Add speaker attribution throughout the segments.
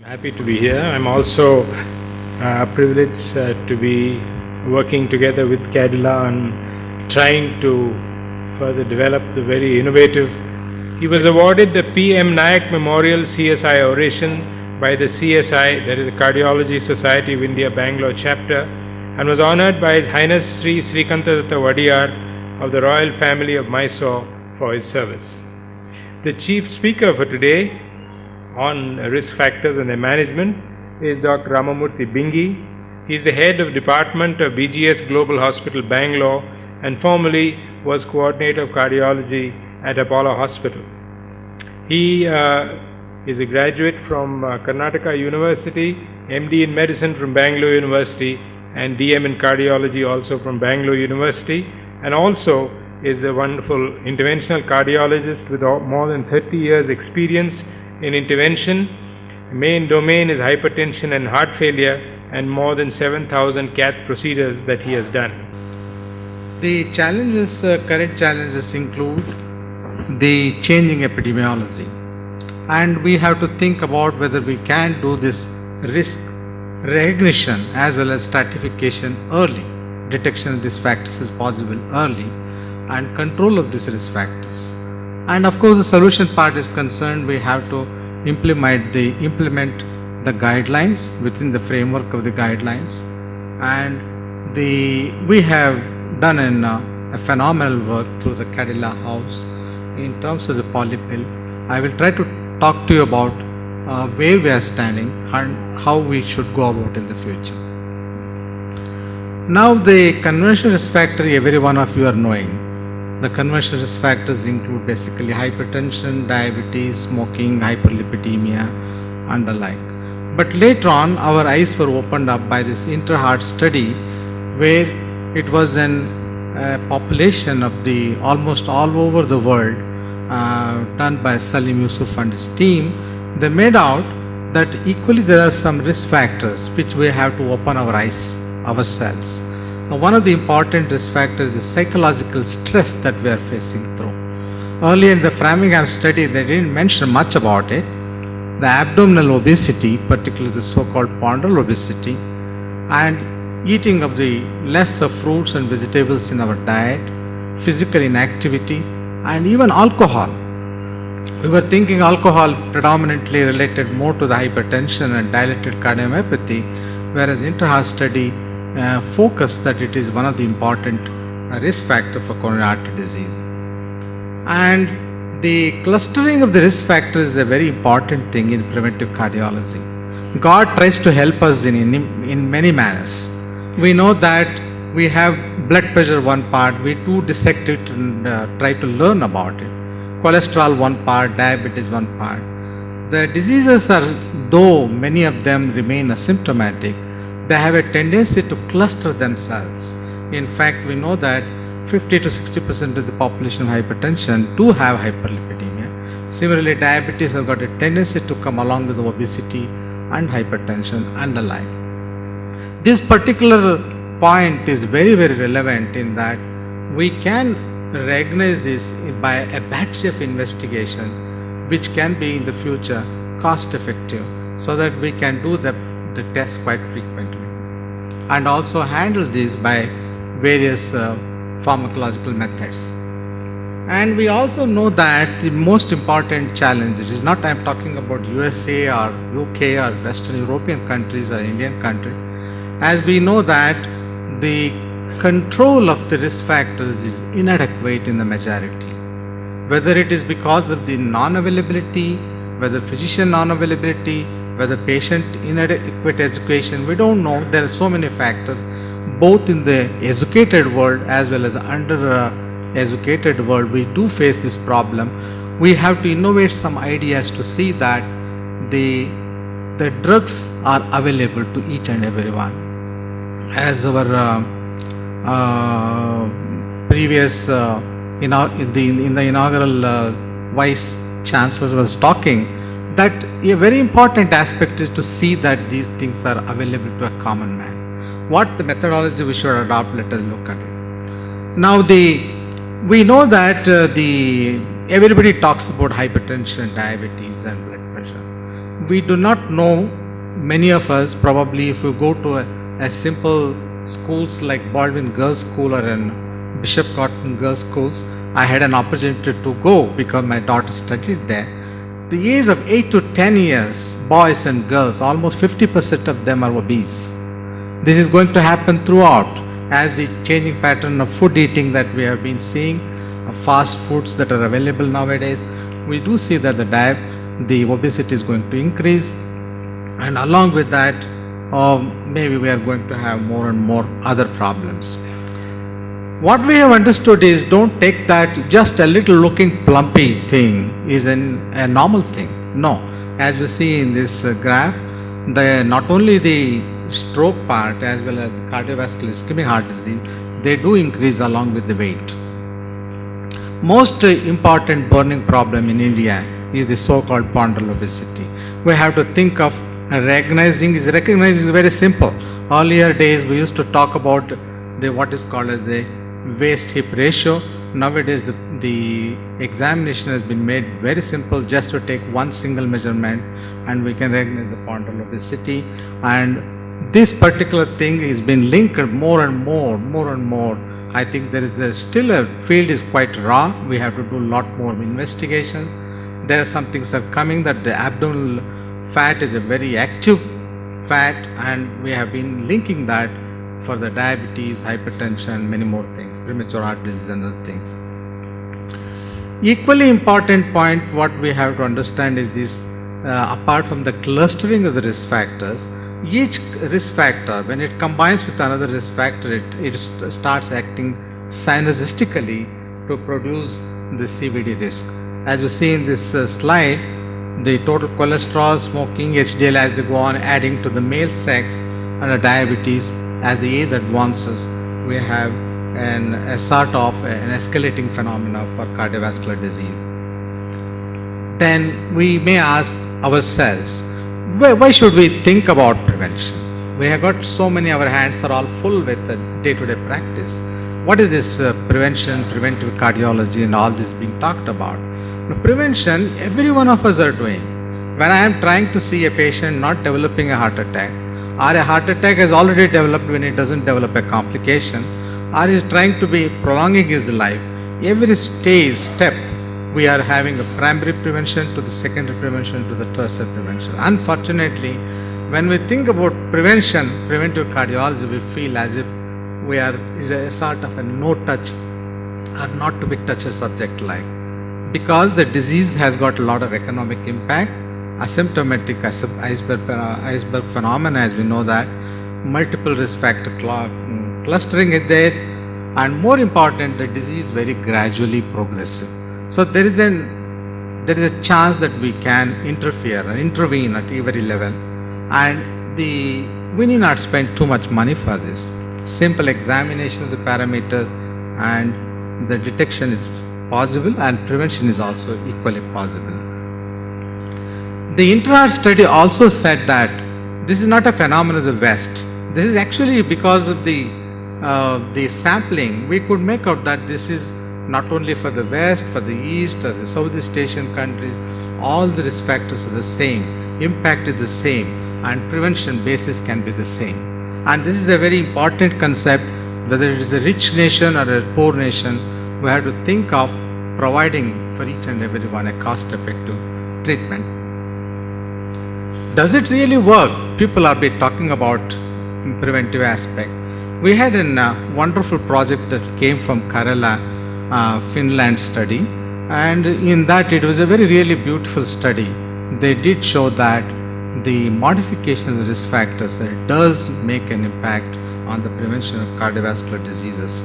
Speaker 1: Happy to be here. I'm also privileged to be working together with Cadila on trying to further develop the very innovative. He was awarded the PM Nayak Memorial CSI Oration by the CSI, that is the Cardiology Society of India Bangalore chapter, and was honored by His Highness Sri Srikantadatta Vadiyar of the Royal Family of Mysore for his service. The chief speaker for today on risk factors and their management is Dr. Ramamurthy Bingi. He is the head of Department of BGS Global Hospital, Bangalore, and formerly was coordinator of cardiology at Apollo Hospital. He is a graduate from Karnataka University, MD in medicine from Bangalore University, and DM in cardiology also from Bangalore University, and also is a wonderful interventional cardiologist with more than 30 years experience in intervention. Main domain is hypertension and heart failure, and more than 7,000 cath procedures that he has done.
Speaker 2: The challenges, current challenges include the changing epidemiology, and we have to think about whether we can do this risk recognition as well as stratification early. Detection of these factors is possible early, and control of these risk factors. And of course, the solution part is concerned, we have to implement the guidelines within the framework of the guidelines. And we have done a phenomenal work through the Cadila House in terms of the polypill. I will try to talk to you about where we are standing and how we should go about in the future. Now, the conventional risk factor, every one of you are knowing. The conventional risk factors include basically hypertension, diabetes, smoking, hyperlipidemia, and the like. But later on, our eyes were opened up by this Interheart study, where it was a population of the almost all over the world, done by Salim Yusuf and his team. They made out that equally there are some risk factors which we have to open our eyes ourselves. Now, one of the important risk factors is the psychological stress that we are facing through. Earlier in the Framingham study, they didn't mention much about it. The abdominal obesity, particularly the so-called ponderal obesity, and eating of the less of fruits and vegetables in our diet, physical inactivity, and even alcohol. We were thinking alcohol predominantly related more to the hypertension and dilated cardiomyopathy, whereas Interheart study focus that it is one of the important risk factor for coronary artery disease. And the clustering of the risk factors is a very important thing in preventive cardiology. God tries to help us in many manners. We know that we have blood pressure one part, we do dissect it and try to learn about it. Cholesterol one part, diabetes one part. The diseases are, though many of them remain asymptomatic, they have a tendency to cluster themselves. In fact, we know that 50 to 60% of the population of hypertension do have hyperlipidemia. Similarly, diabetes has got a tendency to come along with obesity and hypertension and the like. This particular point is very, very relevant in that we can recognize this by a battery of investigations which can be in the future cost effective, so that we can do the test quite frequently, and also handle this by various pharmacological methods. And we also know that the most important challenge, it is not I'm talking about USA or UK or Western European countries or Indian country, as we know that the control of the risk factors is inadequate in the majority. Whether it is because of the non-availability, whether physician non-availability, whether patient inadequate education, we don't know. There are so many factors, both in the educated world as well as under educated world. We do face this problem. We have to innovate some ideas to see that the drugs are available to each and everyone. As our previous in the inaugural Vice Chancellor was talking, that a very important aspect is to see that these things are available to a common man. What the methodology we should adopt, let us look at it. Now, we know that everybody talks about hypertension, diabetes and blood pressure. we do not know, many of us probably, if you go to a simple schools like Baldwin Girls School or in Bishop Cotton Girls Schools. I had an opportunity to go because my daughter studied there. The age of 8 to 10 years, boys and girls, almost 50% of them are obese. This is going to happen throughout as the changing pattern of food eating that we have been seeing, fast foods that are available nowadays. We do see that the obesity is going to increase, and along with that, maybe we are going to have more and more other problems. What we have understood is, don't take that just a little looking plumpy thing is a normal thing. No, as we see in this graph, not only the stroke part as well as cardiovascular ischemic heart disease, they do increase along with the weight. Most important burning problem in India is the so-called ponderal obesity. We have to think of recognizing is very simple. Earlier days we used to talk about what is called as the waist hip ratio. Nowadays the examination has been made very simple, just to take one single measurement and we can recognize the ponderal obesity. And this particular thing is been linked more and more. I think there is still a field is quite raw. We have to do a lot more investigation. There are some things are coming that the abdominal fat is a very active fat, and we have been linking that for the diabetes, hypertension, many more things, premature heart disease and other things. Equally important point what we have to understand is this, apart from the clustering of the risk factors, each risk factor, when it combines with another risk factor, it starts acting synergistically to produce the CVD risk. As you see in this slide, the total cholesterol, smoking, HDL as they go on adding to the male sex, and the diabetes. As the age advances, we have a sort of an escalating phenomena for cardiovascular disease. Then we may ask ourselves, why should we think about prevention? We have got so many, our hands are all full with the day-to-day practice. What is this prevention, preventive cardiology and all this being talked about? Now, prevention, every one of us are doing. When I am trying to see a patient not developing a heart attack, or a heart attack has already developed when it doesn't develop a complication, or is trying to be prolonging his life, every step we are having a primary prevention to the secondary prevention to the tertiary prevention. Unfortunately, when we think about prevention, preventive cardiology, we feel as if we are is a sort of a no touch or not to be touched subject like, because the disease has got a lot of economic impact, asymptomatic iceberg phenomena, as we know that, multiple risk factor clustering is there, and more important, the disease very gradually progressive. So there is a chance that we can interfere and intervene at every level, and we need not spend too much money for this. Simple examination of the parameters and the detection is possible, and prevention is also equally possible. The Interheart study also said that this is not a phenomenon of the West. This is actually because of the sampling, we could make out that this is not only for the West, for the East or the Southeast Asian countries, all the risk factors are the same, impact is the same, and prevention basis can be the same. And this is a very important concept, whether it is a rich nation or a poor nation, we have to think of providing for each and every one a cost-effective treatment. Does it really work? People are talking about preventive aspect. We had a wonderful project that came from Karela, Finland study, and in that it was a very really beautiful study. They did show that the modification of the risk factors does make an impact on the prevention of cardiovascular diseases.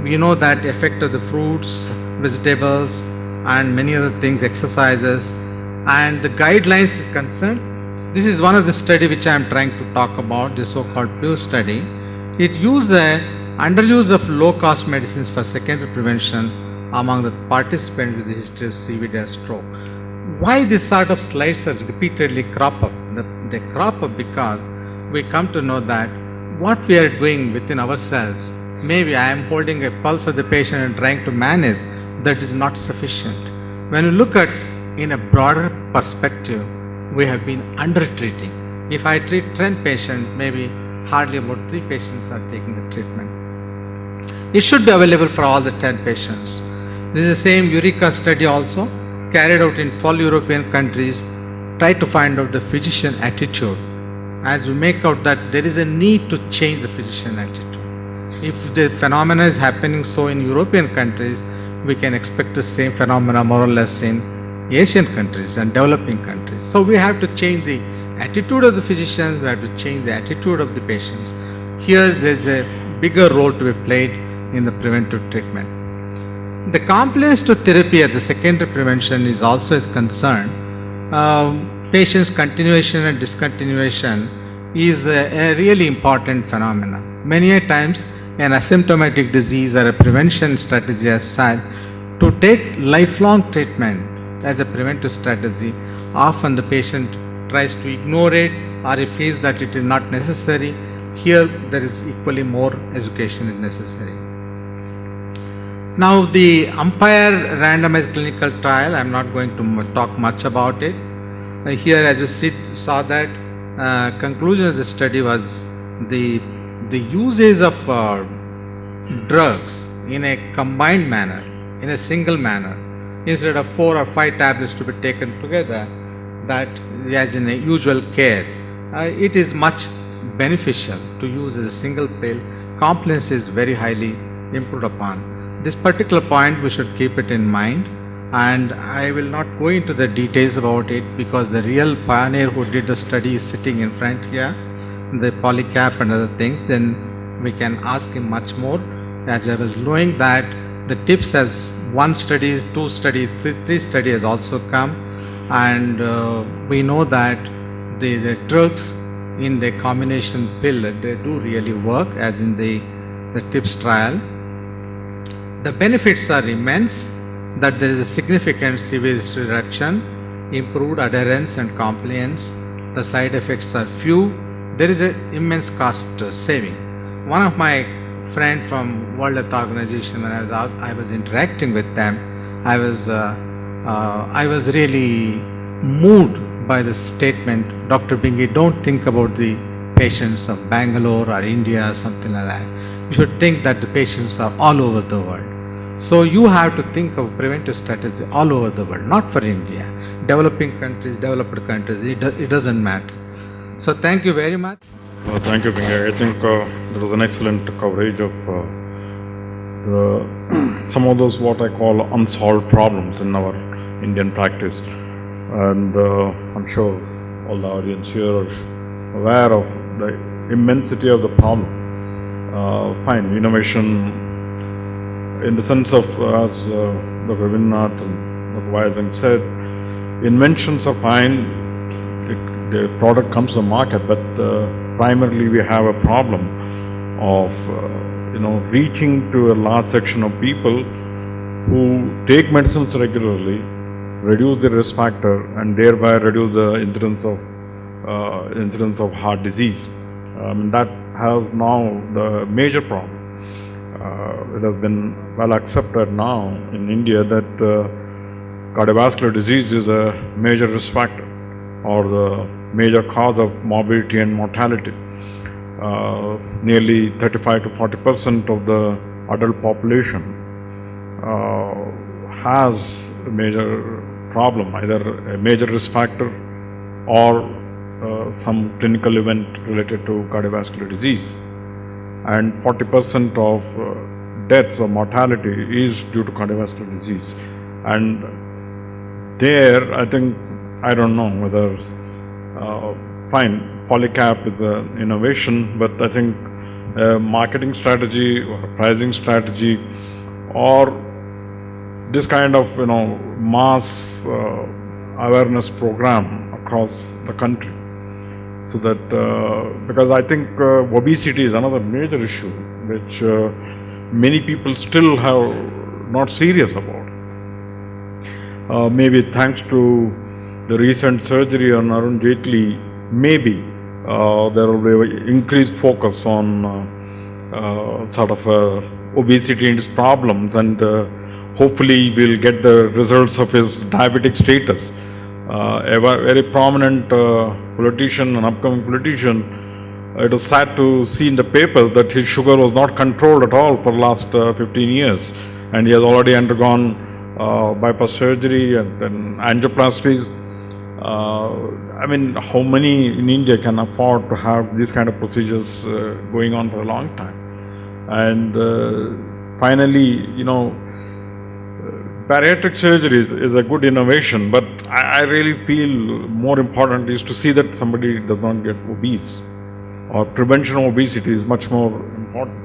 Speaker 2: We know that effect of the fruits, vegetables and many other things, exercises, and the guidelines is concerned. This is one of the study which I am trying to talk about, the so-called PURE study. It used the underuse of low-cost medicines for secondary prevention among the participants with the history of CVD and stroke. Why this sort of slides are repeatedly crop up? They crop up because we come to know that what we are doing within ourselves, maybe I am holding a pulse of the patient and trying to manage, that is not sufficient. When you look at in a broader perspective, we have been under-treating. If I treat 10 patients, maybe hardly about 3 patients are taking the treatment. It should be available for all the 10 patients. This is the same Eureka study also, carried out in 12 European countries, try to find out the physician attitude. As we make out that there is a need to change the physician attitude. If the phenomena is happening so in European countries, we can expect the same phenomena more or less in Asian countries and developing countries. So we have to change the attitude of the physicians, we have to change the attitude of the patients. Here there is a bigger role to be played in the preventive treatment. The compliance to therapy as the secondary prevention is also is concerned. Patients' continuation and discontinuation is a really important phenomenon. Many a times an asymptomatic disease or a prevention strategy as such, to take lifelong treatment as a preventive strategy, often the patient tries to ignore it or he feels that it is not necessary. Here there is equally more education is necessary. Now the Umpire randomized clinical trial, I am not going to talk much about it. Here as you saw that conclusion of the study was the usage of drugs in a combined manner, in a single manner, instead of 4 or 5 tablets to be taken together, that as in a usual care, it is much beneficial to use as a single pill. Compliance is very highly improved upon. This particular point we should keep it in mind, and I will not go into the details about it because the real pioneer who did the study is sitting in front here, the Polycap and other things. Then we can ask him much more. As I was knowing that the tips as 1 study, 2 study, 3 study has also come, and we know that the drugs in the combination pill, they do really work as in the tips trial. The benefits are immense, that there is a significant severity reduction, improved adherence and compliance. The side effects are few. There is an immense cost saving. One of my friend from World Health Organization, when I was interacting with them, I was really moved by the statement, Dr. Bingi, don't think about the patients of Bangalore or India or something like that. You should think that the patients are all over the world. So you have to think of preventive strategy all over the world, not for India. Developing countries, developed countries, it doesn't matter. So thank you very much.
Speaker 3: Well, thank you, Bingi. I think there was an excellent coverage of some of those what I call unsolved problems in our Indian practice. And I'm sure all the audience here are aware of the immensity of the problem. Fine, innovation in the sense of, as Dr. Vinnath and Dr. Vyasing said, inventions are fine, the product comes to the market, but primarily we have a problem of reaching to a large section of people who take medicines regularly, reduce the risk factor, and thereby reduce the incidence of heart disease. That has now the major problem. It has been well accepted now in India that cardiovascular disease is a major risk factor or the major cause of morbidity and mortality. Nearly 35 to 40% of the adult population has a major problem, either a major risk factor or some clinical event related to cardiovascular disease. And 40% of deaths or mortality is due to cardiovascular disease. And there, I think, I don't know whether, fine, Polycap is an innovation, but I think a marketing strategy or a pricing strategy or this kind of, mass awareness program across the country. So that, because I think obesity is another major issue which many people still have not serious about. Maybe thanks to the recent surgery on Arun Jaitley, maybe there will be increased focus on obesity and its problems, and hopefully we'll get the results of his diabetic status a very prominent politician, an upcoming politician. It was sad to see in the papers that his sugar was not controlled at all for the last 15 years, and he has already undergone bypass surgery and angioplasties. I mean, how many in India can afford to have these kind of procedures going on for a long time? And finally, bariatric surgery is a good innovation, but I really feel more important is to see that somebody does not get obese, or prevention of obesity is much more important,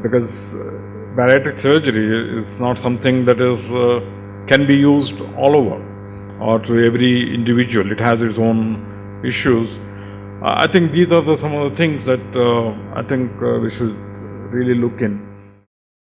Speaker 3: because bariatric surgery is not something that is can be used all over or to every individual. It has its own issues. I think these are some of the things that I think we should really look in.